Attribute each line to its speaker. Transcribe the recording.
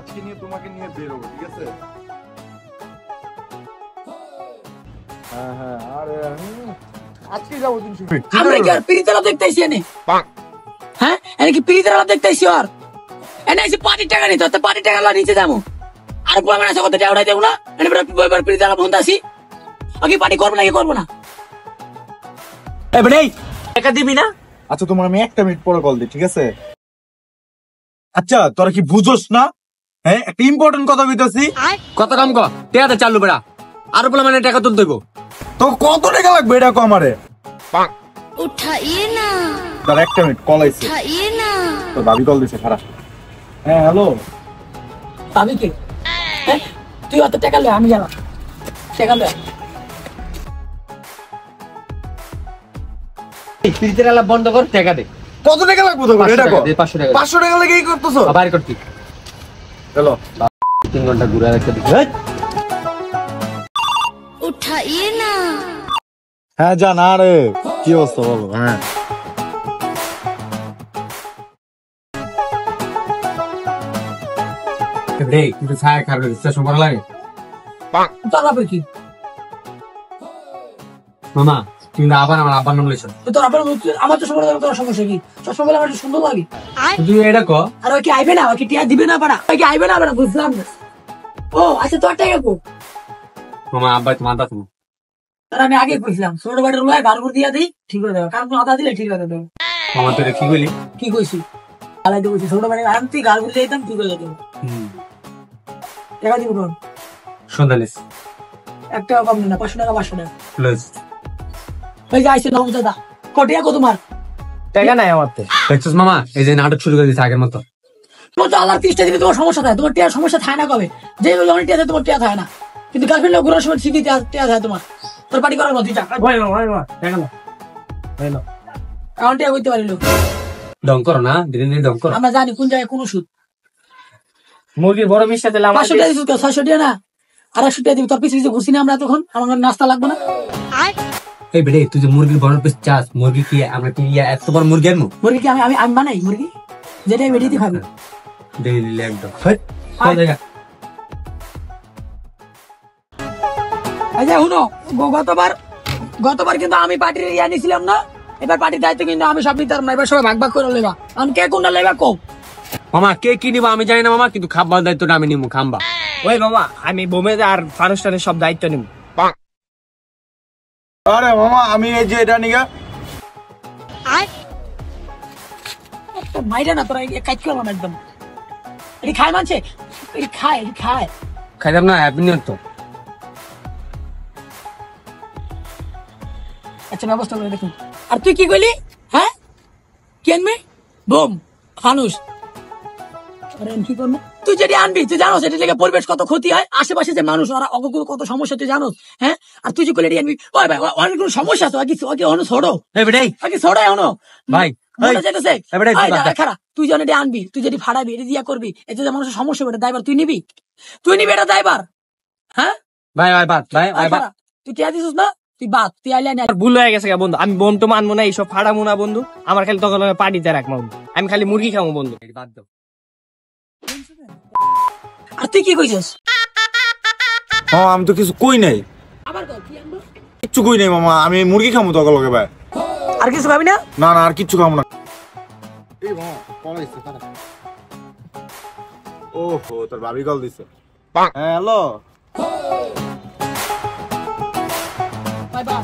Speaker 1: আজকে নিয়ে তোমাকে নিয়ে বেরোবো, ঠিক আছে? হ্যাঁ হ্যাঁ, আরে আজকে যাবো দিন শুনে।
Speaker 2: আমরা কি আর পিরিতেলা দেখতেছি এনে? হ্যাঁ, এনে কি পিরিতেলা দেখতেছি? আর এনে এসে পানির টাকা নিতে, তো পানির টাকা লা নিচে যাবো। আর পুরো মানে কত টাকা উঠাই দেবো না? এনে এবার পিরিতেলা বন্ধ আসি। ওকে পানি করবো না, কি করবো না? এবারে টাকা দিবি না?
Speaker 1: আচ্ছা তোমার আমি 1 মিনিট পরে কল দিই, ঠিক আছে? আচ্ছা তোরা কি বুঝোস না? হ্যাঁ, একটা ইম্পর্টেন্ট কথা কইতাছি।
Speaker 2: কত কাম কর, টাকাতে চালু বেড়া। আর বলে মানে টাকা তুলতে দেবো।
Speaker 1: তো কত টাকা লাগবে এটা কো আমারে?
Speaker 3: उठाइए ना
Speaker 1: তার 1 মিনিট কল আইছে।
Speaker 3: उठाइए ना
Speaker 1: তো ভাবি কল দিছে, খারাপ। হ্যাঁ হ্যালো।
Speaker 2: পাবি কি? হ্যাঁ, তুই অত টাকা লয়, আমি জানা টাকা লয়। এই পিরিতেলা বন্ধ কর, টাকা দে।
Speaker 1: কত টাকা লাগবে তো এটা কো?
Speaker 2: 500 টাকা।
Speaker 1: 500 টাকা লাগে কি করতেছো?
Speaker 2: বাইর করতি।
Speaker 1: চলো
Speaker 2: 3 ঘন্টা ঘুরে রাখতে দিই।
Speaker 3: उठाइए ना
Speaker 1: হ্যাঁ জান, আরে কি অবস্থা বলো? হ্যাঁ
Speaker 2: রে কিন্তু ছায়া খাবে, স্টেশন ভালো লাগে। চালাবে কি মামা? কিন্তু আবার আমার আব্বার নাম লেছ তো, তোর আব্বার আমার তো সময় তোর সমস্যা কি? চশমা বলে আমার সুন্দর লাগে। তুই এটা ক আর ওই কি আইবে না? ওই কি টিয়া দিবে না? পাড়া ওই কি আইবে না? পাড়া বুঝলাম না। ও আচ্ছা, তোর টাকা কো মামা? আব্বা তো মানতা তুমি। তার আমি আগে কইছিলাম ছোট বাড়ির লয় বারবার দিয়া দিই, ঠিক হয়ে যাবে। কারণ আদা দিলে ঠিক হয়ে যাবে। মামা তোরে কি কইলি? কি কইছি? আলাই দিয়ে কইছি ছোট বাড়ির আনতি গাল গুলি দিতাম, ঠিক হয়ে যেত। টাকা দিব কোন সন্ধ্যালিস? 1 টাকা কম না, 500 টাকা 500 টাকা প্লাস। ওই যে আইছে নব দাদা, কটিয়া কত তোমার?
Speaker 4: টাকা নাই আমার তো।
Speaker 2: দেখছিস মামা, এই যে নাটক শুরু করে দিয়েছে আগের মতো। তোমার তো আল্লাহর 30টা দিলে তোমার সমস্যা থাকে, তোমার টিয়ার সমস্যা থাকে না কবে? যে অনেক টিয়া তোমার টিয়া থাকে না, কিন্তু গার্লফ্রেন্ড ঘোরার সময় ঠিকই টিয়া থাকে তোমার। তোর পার্টি করার মতো টাকা এখন টিয়া করতে পারিল ডং করো না, দিনে দিনে ডং করো। আমরা জানি কোন জায়গায় কোন সুদ।
Speaker 4: মুরগির বড় মিষ্টা দিলে
Speaker 2: 500 টাকা দিচ্ছ, 600 টাকা না 250 টাকা দিবি। তোর পিছিয়ে পিছিয়ে ঘুরছি না আমরা, তখন আমার নাস্তা লাগবে না। এই বেড়ে তুই যে মুরগির বড় পিস চাস, মুরগি কি আমরা কি এত বড় মুরগি আনবো? মুরগি কি আমি আমি আমি বানাই মুরগি? যেটাই বেড়ে দিয়ে খাবি দেখে দিলে একদম। আচ্ছা শুনো, গতবার কিন্তু আমি পার্টির ইয়া নিছিলাম না, এবার পার্টির দায়িত্ব কিন্তু আমি সব নিতে পারবো না। এবার সবাই ভাগ ভাগ করে লেবা। কারণ কে কোনটা লেবা কম মামা, কে কি নিবা আমি জানি না মামা, কিন্তু খাবার দায়িত্বটা আমি নিবো। খাম্বা
Speaker 4: ওই মামা, আমি বোমে আর ফানুস্টানের সব দায়িত্ব নিব।
Speaker 1: আরে মামা, আমি এই যে এটা নিগা
Speaker 2: মাইরা না তোরা কাজ করবো না একদম। এটি খায় মানছে, এটি খায় খাইতাম না আপনি তো। আচ্ছা ব্যবস্থা করে দেখুন। আর তুই কি কইলি? হ্যাঁ কি আনবি? বোম, ফানুস। কি করবো? তুই যেটি আনবি, তুই জানো সেটি লেগে পরিবেশ কত ক্ষতি হয়, আশেপাশে যে মানুষ ওরা অগগুলো কত সমস্যা তুই জানো। হ্যাঁ, আর তুই যে করলে আনবি, ওই ভাই অনেক কোনো সমস্যা আছে। আগে অন্য ছোড়ো আগে ছোড়াই অনো ভাই খারাপ। তুই যেন এটি আনবি, তুই যেটি ফাড়াবি, এটি দিয়া করবি, এতে যে মানুষের সমস্যা হবে, দায়বার তুই নিবি এটা দায়বার। হ্যাঁ ভাই তুই টিয়া দিছিস না, তুই বাদ, তুই আইলে
Speaker 4: ভুল হয়ে গেছে বন্ধু। আমি বোম তো মানবো না, এইসব ফাড়াবো না বন্ধু। আমার খালি তখন পার্টিতে রাখবো, আমি খালি মুরগি খাবো বন্ধু। বাদ দাও।
Speaker 2: আর তুই কি কইছিস?
Speaker 1: হ্যাঁ, আমি তো কিছু কই নাই।
Speaker 2: আবার কি আনবো?
Speaker 1: কিচ্ছু কই নাই মামা, আমি মুরগি খামু তো লগে ভাই।
Speaker 2: আর কিছু খাবি না?
Speaker 1: না না, আর কিচ্ছু খাবো না। এই মামা কল আইছে, খারাপ। ওহো, তোর ভাবি কল দিছে। হ্যাঁ হ্যালো।
Speaker 2: Bye bye.